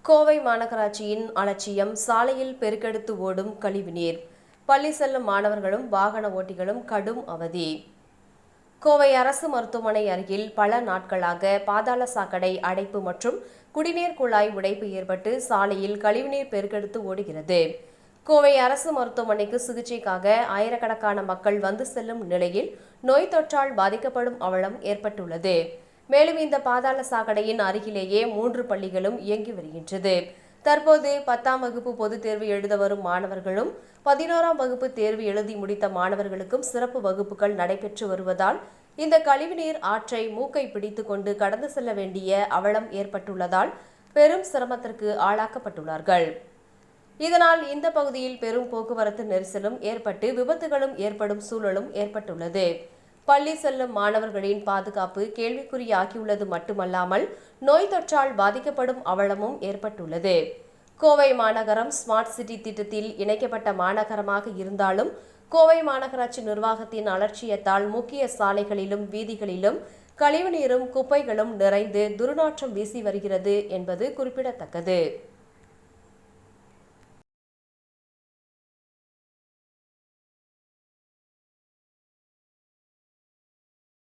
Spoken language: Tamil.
கோவை மாநகராட்சியின் அலட்சியம், சாலையில் பெருக்கெடுத்து ஓடும் கழிவுநீர். பள்ளி செல்லும் மாணவர்களும் வாகன ஓட்டிகளும் கடும் அவதி. கோவை அரசு மருத்துவமனை அருகில் பல நாட்களாக பாதாள சாக்கடை அடைப்பு மற்றும் குடிநீர் குழாய் உடைப்பு ஏற்பட்டு சாலையில் கழிவுநீர் பெருக்கெடுத்து ஓடுகிறது. கோவை அரசு மருத்துவமனைக்கு சிகிச்சைக்காக ஆயிரக்கணக்கான மக்கள் வந்து செல்லும் நிலையில் நோய் தொற்றால் பாதிக்கப்படும் அவலம் ஏற்பட்டுள்ளது. மேலும் இந்த பாதாள சாக்கடையின் அருகிலேயே 3 பள்ளிகளும் இயங்கி வருகின்றது. தற்போது 10ஆம் வகுப்பு பொதுத் தேர்வு எழுத வரும் மாணவர்களும் 11ஆம் வகுப்பு தேர்வு எழுதி முடித்த மாணவர்களுக்கும் சிறப்பு வகுப்புகள் நடைபெற்று வருவதால் இந்த கழிவுநீர் ஆற்றை மூக்கை பிடித்துக் கொண்டு கடந்து செல்ல வேண்டிய அவலம் ஏற்பட்டுள்ளதால் பெரும் சிரமத்திற்கு ஆளாக்கப்பட்டுள்ளார்கள். இதனால் இந்த பகுதியில் பெரும் போக்குவரத்து நெரிசலும் ஏற்பட்டு விபத்துகளும் ஏற்படும் சூழலும் ஏற்பட்டுள்ளது. பள்ளி செல்லும் மாணவர்களின் பாதுகாப்பு கேள்விக்குறியாகியுள்ளது மட்டுமல்லாமல் நோய் தொற்றால் பாதிக்கப்படும் அவலமும் ஏற்பட்டுள்ளது. கோவை மாநகரம் ஸ்மார்ட் சிட்டி திட்டத்தில் இணைக்கப்பட்ட மாநகரமாக இருந்தாலும் கோவை மாநகராட்சி நிர்வாகத்தின் அலட்சியத்தால் முக்கிய சாலைகளிலும் வீதிகளிலும் கழிவுநீரும் குப்பைகளும் நிறைந்து துர்நாற்றம் வீசி வருகிறது என்பது குறிப்பிடத்தக்கது.